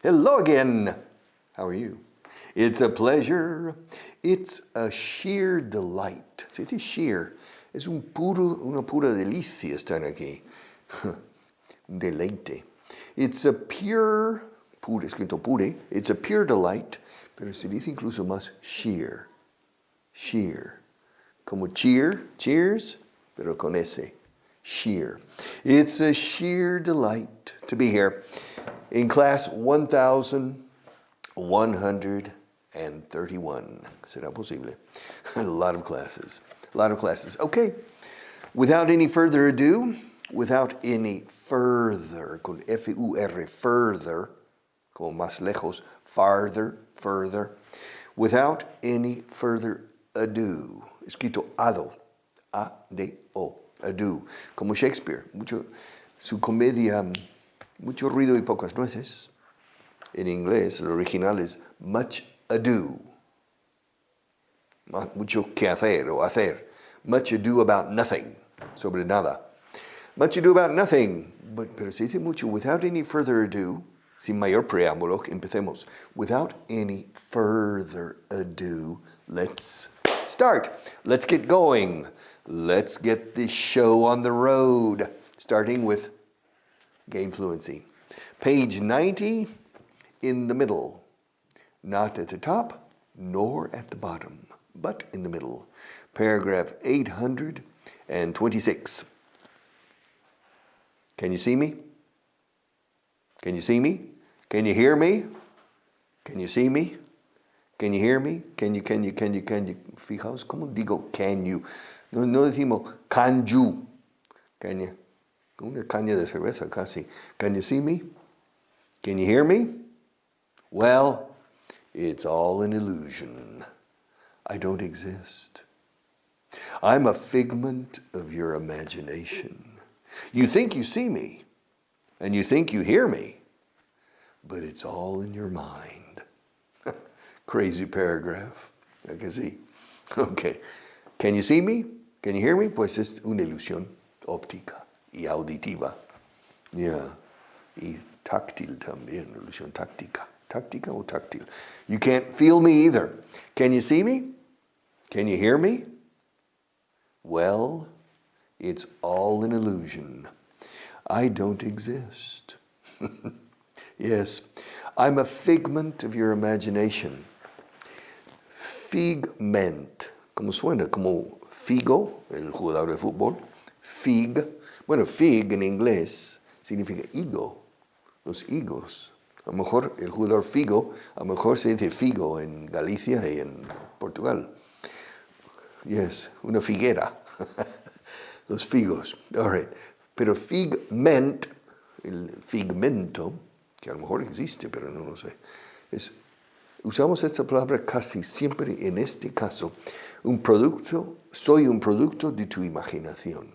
Hello again. How are you? It's a pleasure. It's a sheer delight. Se dice sheer. Es una pura delicia estar aquí. Un deleite. It's a pure, escrito pure, it's a pure delight, pero se dice incluso más sheer. Sheer. Como cheers, pero con ese. Sheer. It's a sheer delight to be here in class 1131. ¿Será posible? A lot of classes. Okay. Without any further ado, con F-U-R, further, como más lejos, farther, without any further ado, escrito ado, A-D-O, ado, como Shakespeare, su comedia, mucho ruido y pocas nueces. En inglés, el original es much ado, mucho que hacer o hacer, much ado about nothing, sobre nada. Much ado about nothing, pero se dice mucho, without any further ado, sin mayor preámbulo, empecemos. Without any further ado, let's start. Let's get going. Let's get this show on the road, starting with Gain Fluency. Page 90 in the middle, not at the top nor at the bottom, but in the middle. Paragraph 826. Can you see me? Can you see me? Can you hear me? Can you see me? Can you hear me? Can you? Fijaos, ¿cómo digo can you? No decimos can you. Can you? Una caña de cerveza casi. Can you see me? Can you hear me? Well, it's all an illusion. I don't exist. I'm a figment of your imagination. You think you see me, and you think you hear me, but it's all in your mind. Crazy paragraph. I can see. Okay. Can you see me? Can you hear me? Pues es una ilusión óptica y auditiva. Yeah. Y táctil también, ilusión táctica. Táctica o táctil. You can't feel me either. Can you see me? Can you hear me? Well, it's all an illusion. I don't exist. Yes, I'm a figment of your imagination. Figment, como suena, como figo, el jugador de fútbol. Fig, bueno, fig en inglés significa higo, los higos. A lo mejor el jugador figo, a lo mejor se dice figo en Galicia y en Portugal. Yes, una figuera. Los figos. All right. Pero figment, el figmento, que a lo mejor existe, pero no lo sé. Usamos esta palabra casi siempre en este caso. Soy un producto de tu imaginación.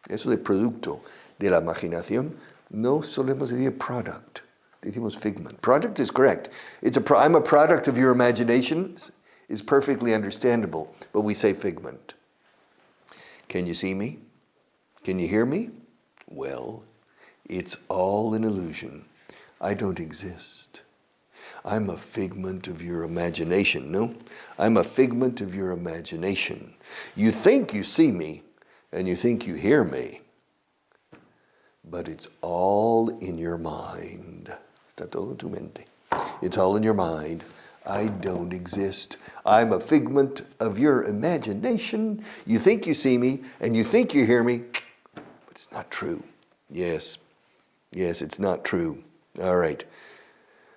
Eso de producto de la imaginación, no solemos decir product. Decimos figment. Product is correct. I'm a product of your imagination is perfectly understandable, but we say figment. Can you see me? Can you hear me? Well, it's all an illusion. I don't exist. I'm a figment of your imagination, no? I'm a figment of your imagination. You think you see me, and you think you hear me, but it's all in your mind. Está todo en tu mente. It's all in your mind. I don't exist. I'm a figment of your imagination. You think you see me, and you think you hear me, but it's not true. Yes, it's not true. All right.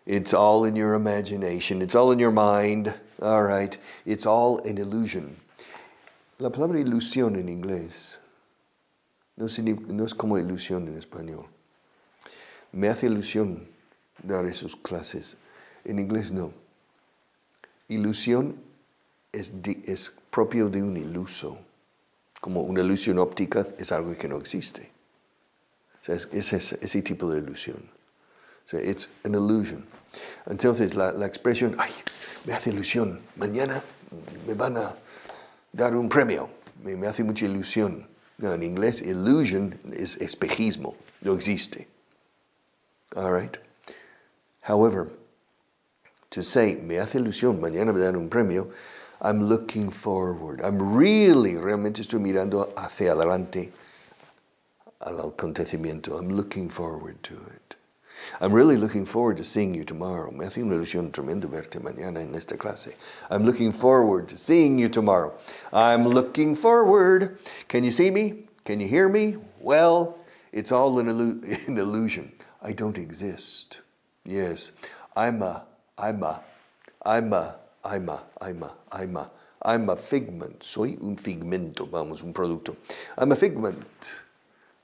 It's all in your imagination. It's all in your mind. All right. It's all an illusion. La palabra ilusión en inglés no es como ilusión en español. Me hace ilusión dar esas clases. En inglés no. Ilusión es propio de un iluso. Como una ilusión óptica es algo que no existe. O sea, es ese tipo de ilusión. O sea, it's an illusion. Entonces, la expresión, ay, me hace ilusión, mañana me van a dar un premio. Me hace mucha ilusión. No, en inglés, illusion es espejismo, no existe. All right? However, to say, me hace ilusión, mañana me dan un premio, I'm looking forward. Realmente estoy mirando hacia adelante al acontecimiento. I'm looking forward to it. I'm really looking forward to seeing you tomorrow. Me hace una ilusión tremenda verte mañana en esta clase. I'm looking forward to seeing you tomorrow. I'm looking forward. Can you see me? Can you hear me? Well, it's all an illusion. I don't exist. Yes, I'm a figment. Soy un figmento, un producto. I'm a figment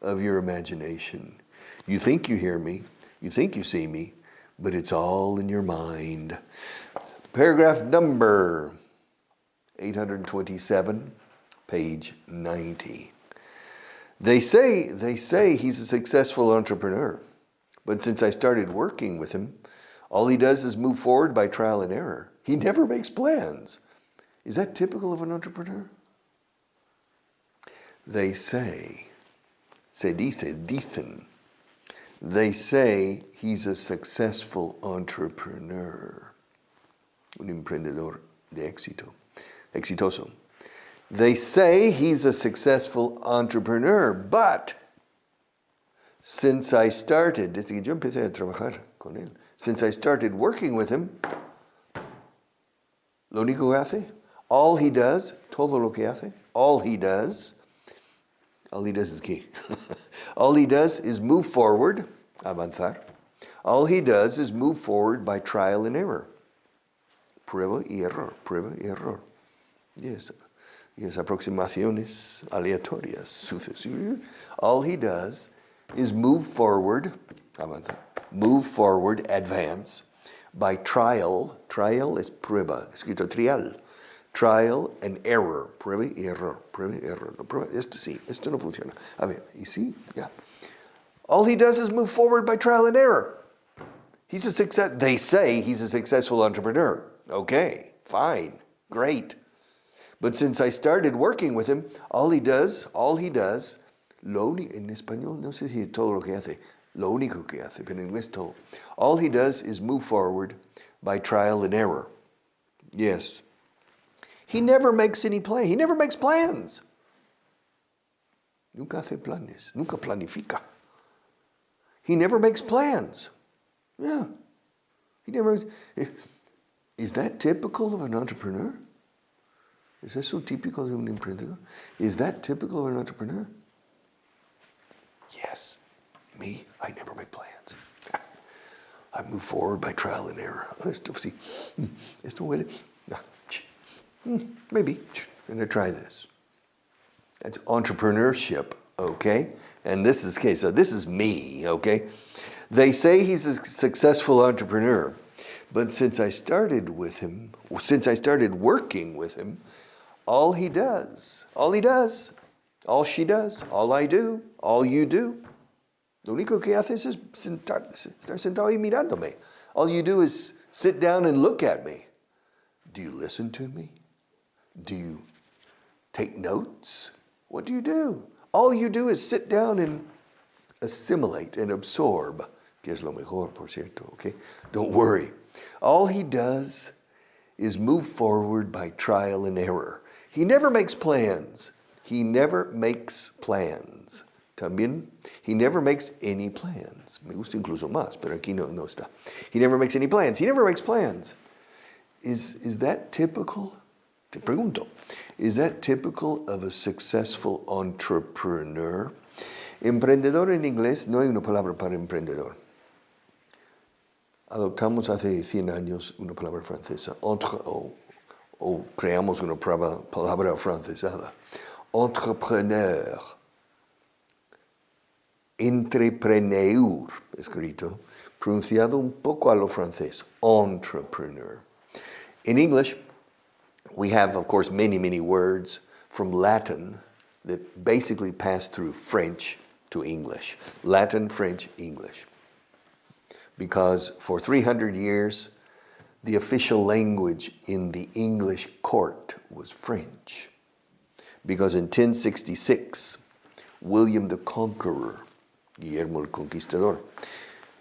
of your imagination. You think you hear me, you think you see me, but it's all in your mind. Paragraph number 827, page 90. They say he's a successful entrepreneur, but since I started working with him, all he does is move forward by trial and error. He never makes plans. Is that typical of an entrepreneur? They say, dicen. They say he's a successful entrepreneur. Un emprendedor de éxito. Exitoso. They say he's a successful entrepreneur, but since I started, desde que yo empecé a trabajar con él, since I started working with him, lo único que hace, all he does, todo lo que hace, all he does is ¿qué? All he does is move forward, avanzar. All he does is move forward by trial and error. Prueba y error. Yes, aproximaciones aleatorias, sucesivas. All he does is move forward, avanzar. Move forward, advance, by trial. Trial es prueba, escrito trial. Trial and error. Prueba y error. No, prueba, esto sí, esto no funciona. A ver, y sí, ya. All he does is move forward by trial and error. He's a success. They say he's a successful entrepreneur. Okay, fine, great. But since I started working with him, all he does, en español no sé si todo lo que hace, lo único que hace, pero en inglés todo. All he does is move forward by trial and error. Yes. He never makes any plans. He never makes plans. Nunca hace planes. Nunca planifica. He never makes plans. Yeah. He never. Is that typical of an entrepreneur? ¿Es eso típico de un emprendedor? Is that typical of an entrepreneur? Yes. Me, I never make plans. I move forward by trial and error. Esto sí. Esto huele. Maybe. I'm going to try this. That's entrepreneurship, okay? And this is okay. So this is me, okay? They say he's a successful entrepreneur, but since I started working with him, all she does, all I do, all you do, lo único que haces es estar sentado ahí mirándome. All you do is sit down and look at me. Do you listen to me? Do you take notes? What do you do? All you do is sit down and assimilate and absorb, que es lo mejor, por cierto, okay? Don't worry. All he does is move forward by trial and error. He never makes plans. También, he never makes any plans. Me gusta incluso más, pero aquí no está. He never makes any plans. He never makes plans. Is that typical? Te pregunto, is that typical of a successful entrepreneur? Emprendedor en inglés, no hay una palabra para emprendedor. Adoptamos hace 100 años una palabra francesa, o creamos una palabra francesada. Entrepreneur. Entrepreneur, escrito, pronunciado un poco a lo francés. Entrepreneur. In English, we have, of course, many words from Latin that basically pass through French to English. Latin, French, English. Because for 300 years, the official language in the English court was French. Because in 1066, William the Conqueror, Guillermo el Conquistador,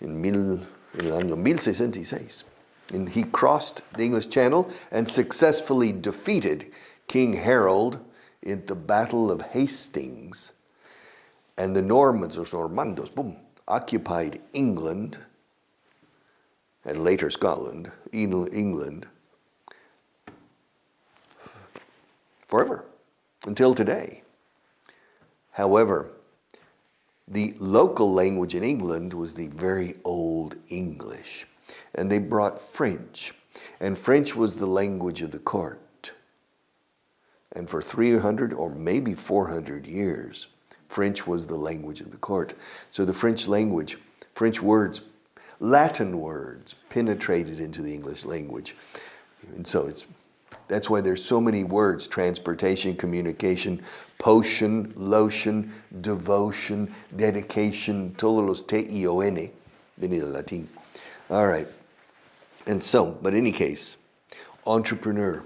en en el año 1066. And he crossed the English Channel and successfully defeated King Harold in the Battle of Hastings. And the Normans, or Normandos, boom, occupied England, and later Scotland, England, forever, until today. However, the local language in England was the very old English, and they brought French, and French was the language of the court. And for 300 or maybe 400 years, French was the language of the court. So the French language, French words, Latin words penetrated into the English language. And so that's why there's so many words: transportation, communication, potion, lotion, devotion, dedication, todos los T-I-O-N, venido del latín. All right. And so, but in any case, entrepreneur.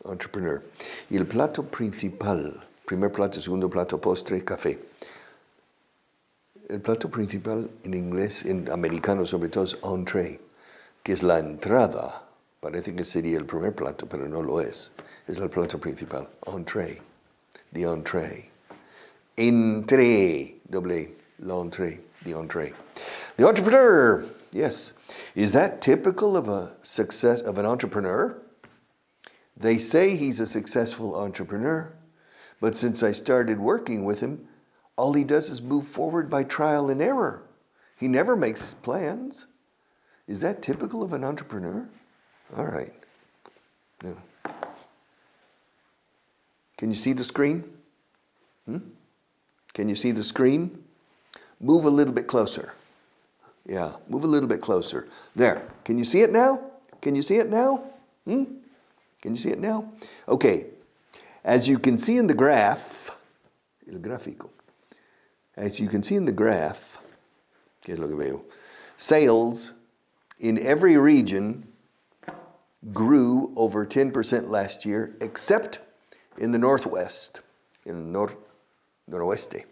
Y el plato principal, primer plato, segundo plato, postre, café. El plato principal en inglés, en americano sobre todo, es entrée, que es la entrada. Parece que sería el primer plato, pero no lo es. Es el plato principal, entrée, the entrée. Entrée, doble, l'entrée, the entrée. The entrepreneur, yes. Is that typical of an entrepreneur? They say he's a successful entrepreneur, but since I started working with him, all he does is move forward by trial and error. He never makes plans. Is that typical of an entrepreneur? All right. Yeah. Can you see the screen? Can you see the screen? Move a little bit closer. Yeah, move a little bit closer. There. Can you see it now? Can you see it now? Can you see it now? Okay. As you can see in the graph, el gráfico. As you can see in the graph, ¿qué es lo que veo? Sales in every region grew over 10% last year, except in the Northwest, in the Noroeste,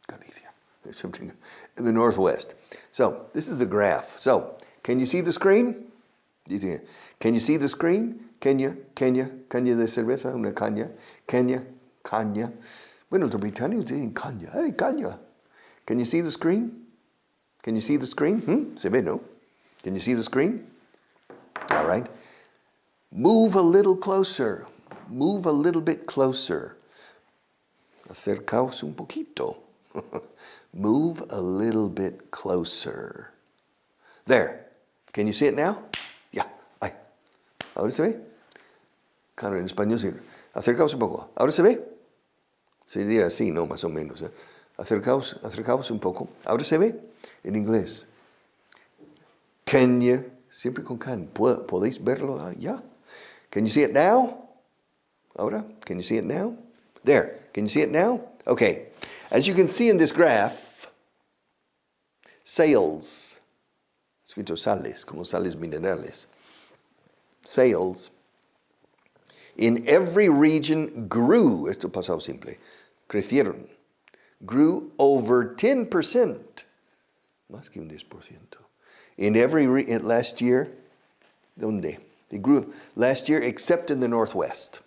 Galicia, something in the Northwest. So this is a graph. So can you see the screen? Can you see the screen? Caña de cerveza, una caña. Caña. Bueno, los británicos dicen caña. Hey, caña. Can you see the screen? Can you see the screen? Se ve, ¿no? Can you see the screen? All right. Move a little closer. Move a little bit closer. Acercaos un poquito. Move a little bit closer. There. Can you see it now? Yeah. Ay. ¿Ahora se ve? Claro, en español sí. Acercaos un poco. ¿Ahora se ve? Se diría así, ¿no? Más o menos. Acercaos un poco. ¿Ahora se ve? En inglés. Can you, siempre con can, ¿podéis verlo ya? Can you see it now? Ahora, can you see it now? There, can you see it now? Okay, as you can see in this graph, sales, escrito sales, como sales minerales, sales in every region grew, esto pasado simple, crecieron, grew over 10%, más que un 10%. In last year, ¿dónde? They grew last year, except in the Northwest.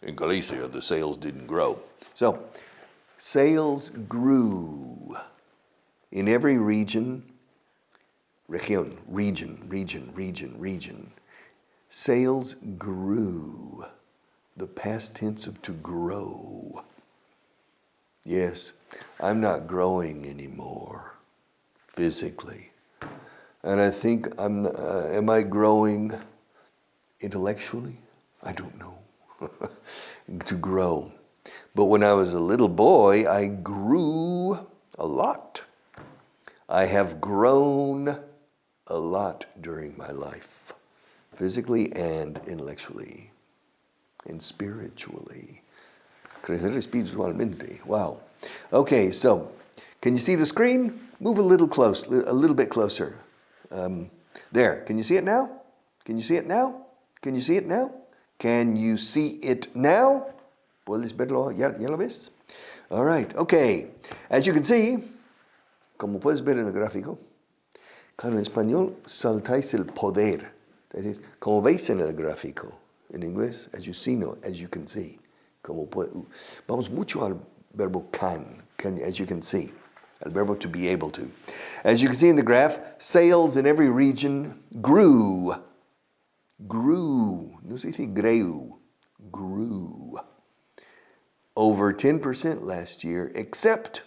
In Galicia, the sales didn't grow. So, sales grew in every region. Sales grew. The past tense of to grow. Yes, I'm not growing anymore, physically. And I think am I growing intellectually? I don't know. To grow. But when I was a little boy, I grew a lot. I have grown a lot during my life, physically and intellectually, and spiritually. Crecer espiritualmente. Wow. Okay, so can you see the screen? Move a little bit closer. There. Can you see it now? Can you see it now? Can you see it now? Can you see it now? ¿Puedes verlo? ¿Ya lo ves? All right. Okay. As you can see, como puedes ver en el gráfico, Claro, en español saltáis el poder. Es decir, como veis en el gráfico, en inglés, as you see, no, as you can see. Vamos mucho al verbo can, as you can see. El verbo to be able to. As you can see in the graph, sales in every region grew. No se dice grew. Grew. Over 10% last year, except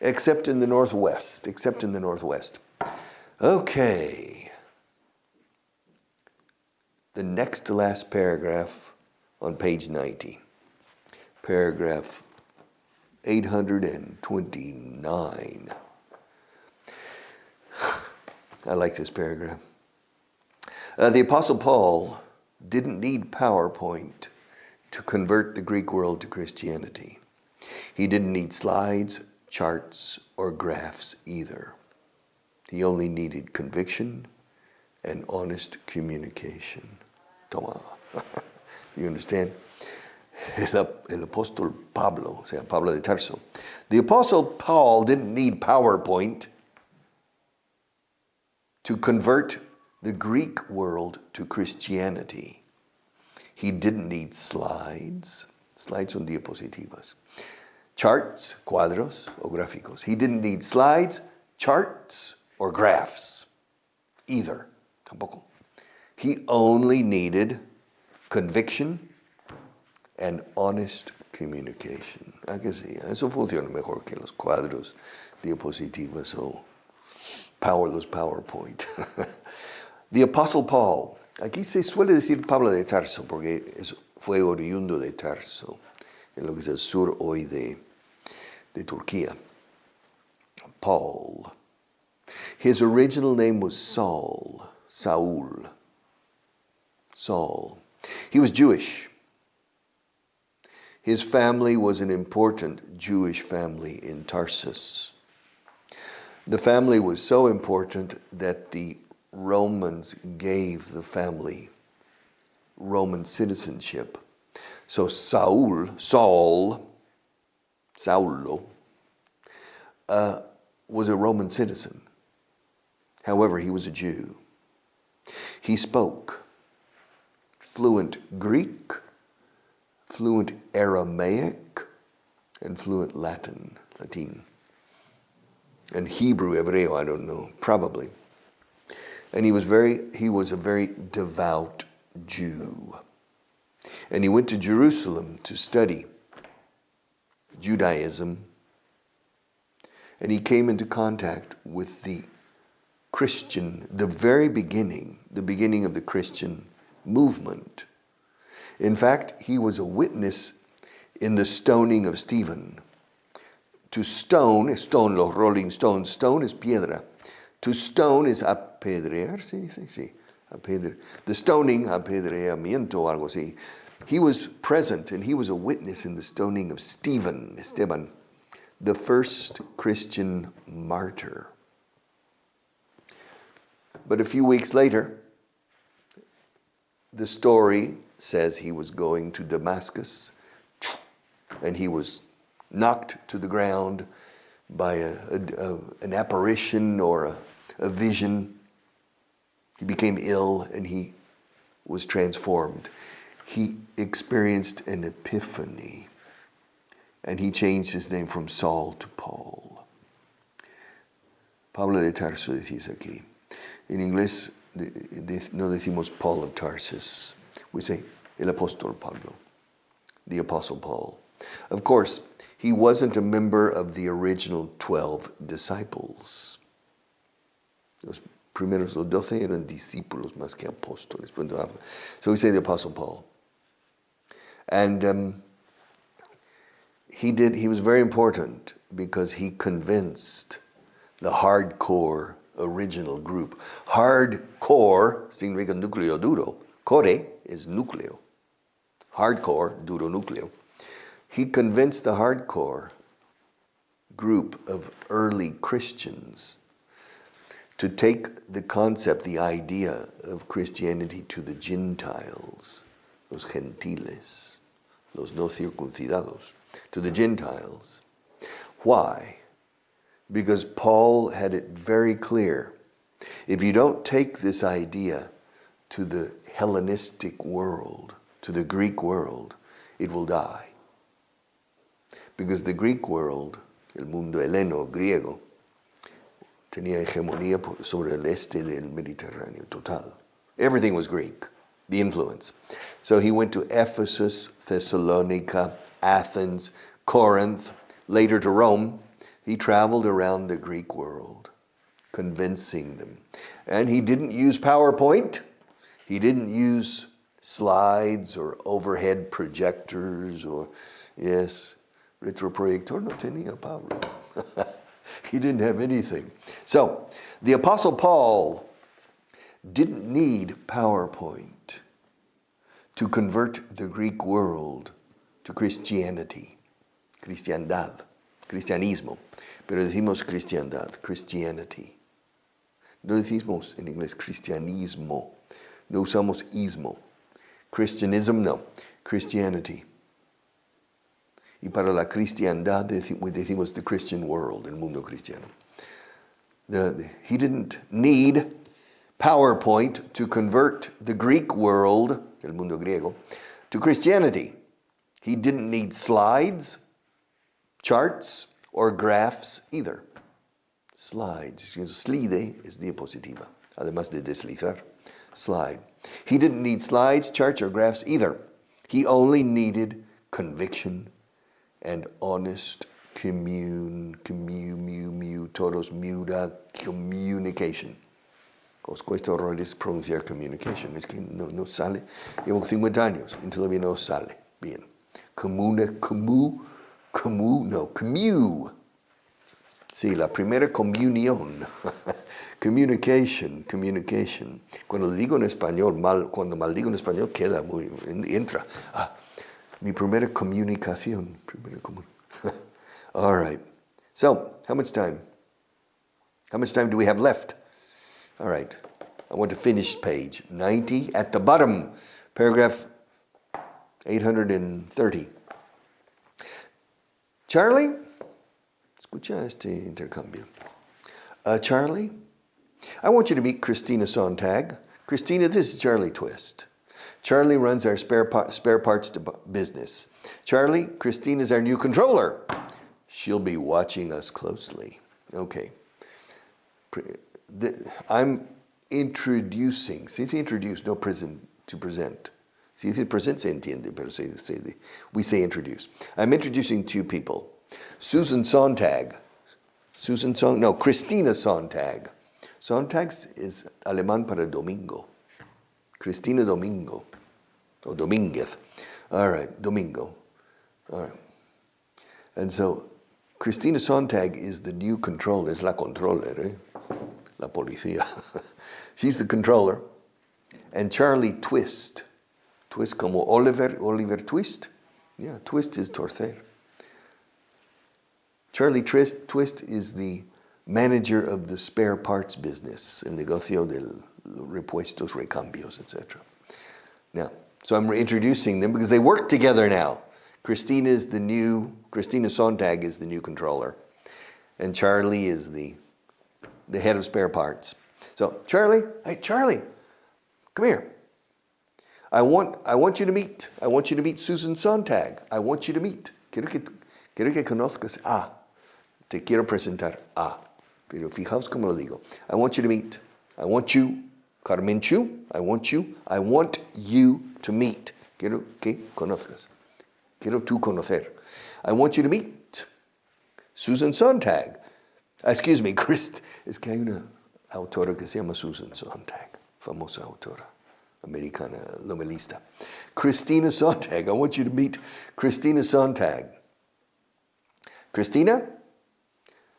in the Northwest. Okay. The next to last paragraph on page 90. Paragraph 829. I like this paragraph. The Apostle Paul didn't need PowerPoint to convert the Greek world to Christianity. He didn't need slides, charts, or graphs either. He only needed conviction and honest communication. Toma. You understand? El apóstol Pablo, o sea, Pablo de Tarso. The Apostle Paul didn't need PowerPoint to convert the Greek world to Christianity. He didn't need slides. Slides son diapositivas. Charts, cuadros, o gráficos. He didn't need slides, charts, or graphs. Either. Tampoco. He only needed conviction and honest communication. ¿A que sí? Eso funciona mejor que los cuadros, diapositivas o los PowerPoint. The Apostle Paul. Aquí se suele decir Pablo de Tarso porque fue oriundo de Tarso, en lo que es el sur hoy de Turquía. Paul. His original name was Saul. He was Jewish. His family was an important Jewish family in Tarsus. The family was so important that the Romans gave the family Roman citizenship. So Saulo, was a Roman citizen. However, he was a Jew. He spoke fluent Greek, fluent Aramaic, and fluent Latin. And Hebrew, Hebreo, I don't know, probably. And he was a very devout Jew. And he went to Jerusalem to study Judaism. And he came into contact with the very beginning of the Christian movement. In fact, he was a witness in the stoning of Stephen. To stone, los Rolling Stones, stone is piedra. To stone is apedrear, sí, the stoning, apedreamiento, algo así. He was present and he was a witness in the stoning of Esteban, the first Christian martyr. But a few weeks later, the story says he was going to Damascus and he was knocked to the ground by an apparition or a vision. He became ill and he was transformed. He experienced an epiphany and he changed his name from Saul to Paul. Pablo de Tarso decís aquí. En inglés no decimos Paul of Tarsus. We say el apóstol Pablo, the Apostle Paul. Of course, he wasn't a member of the original 12 disciples. Los 12 eran discípulos más que apóstoles. So we say the Apostle Paul. And he was very important because he convinced the hardcore original group. Hardcore significa núcleo duro. Core is núcleo. Hardcore, duro núcleo. He convinced the hardcore group of early Christians to take the concept, the idea of Christianity to the Gentiles, los gentiles, los no circuncidados, to the Gentiles. Why? Because Paul had it very clear If you don't take this idea to the Hellenistic world, to the Greek world, it will die. Because the Greek world, el mundo heleno, griego, tenía hegemonía sobre el este del Mediterráneo, total. Everything was Greek, the influence. So he went to Ephesus, Thessalonica, Athens, Corinth, later to Rome. He traveled around the Greek world, convincing them. And he didn't use PowerPoint. He didn't use slides or overhead projectors or, yes, retroproyector no tenía Pablo. He didn't have anything. So, the Apostle Paul didn't need PowerPoint to convert the Greek world to Christianity, cristiandad, cristianismo. Pero decimos cristiandad, Christianity. No decimos en inglés cristianismo. No usamos ismo. Christianism, no. Christianity. Y para la cristiandad decimos the Christian world, el mundo cristiano. He didn't need PowerPoint to convert the Greek world, el mundo griego, to Christianity. He didn't need slides, charts, or graphs either. Slides. Slide es diapositiva, además de deslizar. Slide. He didn't need slides, charts, or graphs either. He only needed conviction and honest todos muda communication. Os cuesta horrores pronunciar communication. Es que no sale. Llevo 50 años y todavía no sale bien. Commune. Sí, la primera comunión. Communication. Cuando digo en español, cuando maldigo en español, queda muy, entra. Mi primera comunicación. All right. So, how much time? How much time do we have left? All right. I want to finish page 90 at the bottom, paragraph 830. Charlie, escucha este intercambio. Charlie, I want you to meet Christina Sontag. Christina, this is Charlie Twist. Charlie runs our spare parts business. Charlie, Christina's our new controller. She'll be watching us closely. Okay. I'm introducing. Se dice introduce, no present, to present. Se dice present se entiende, pero we say introduce. I'm introducing two people. Christina Sontag. Sontag is alemán para domingo. Cristina Domingo. Or Domínguez. All right, Domingo. All right. And so, Christina Sontag is the new controller. Es la controller, La policía. She's the controller. And Charlie Twist. Twist como Oliver Twist. Yeah, Twist is torcer. Charlie Twist is the manager of the spare parts business, el negocio del repuestos, recambios, etc. Now, so I'm introducing them because they work together now. Christina Sontag is the new controller, and Charlie is the head of spare parts. So, Charlie, come here. I want you to meet Susan Sontag. I want you to meet. Quiero que conozcas a. Te quiero presentar a. Pero fijaos cómo lo digo. I want you to meet. I want you, Carmenchu. I want you to meet. Quiero que conozcas. Quiero tú conocer. I want you to meet Susan Sontag. Excuse me, es que hay una autora que se llama Susan Sontag, famosa autora americana, novelista. Christina Sontag. I want you to meet Christina Sontag. Christina,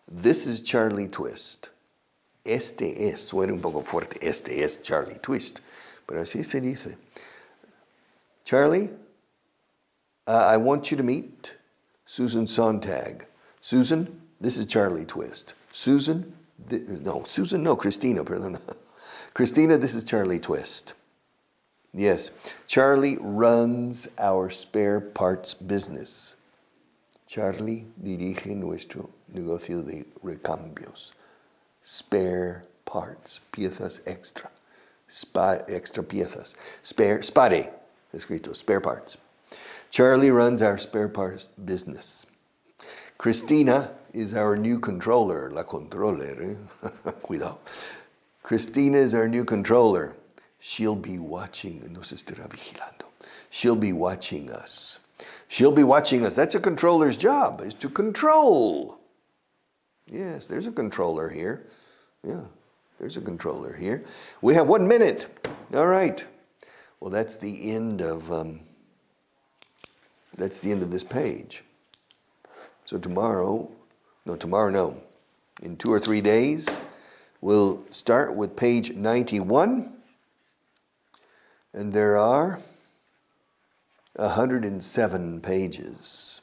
this is Charlie Twist. Suena un poco fuerte. Este es Charlie Twist. Pero así se dice. Charlie, I want you to meet Susan Sontag. Susan, this is Charlie Twist. Christina, perdona. Christina, this is Charlie Twist. Yes, Charlie runs our spare parts business. Charlie dirige nuestro negocio de recambios. Spare parts, piezas extra. Extra piezas. Spare, escrito, spare parts. Charlie runs our spare parts business. Christina is our new controller, la controller, cuidado. Christina is our new controller. She'll be watching, nos estará vigilando. She'll be watching us. She'll be watching us. That's a controller's job, is to control. Yes, there's a controller here. Yeah, there's a controller here. We have 1 minute. All right. Well, that's the end of this page. So tomorrow, in 2 or 3 days, we'll start with page 91. And there are 107 pages.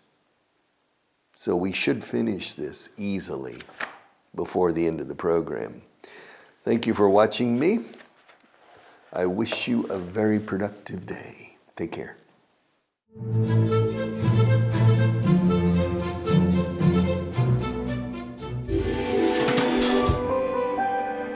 So we should finish this easily before the end of the program. Thank you for watching me. I wish you a very productive day. Take care.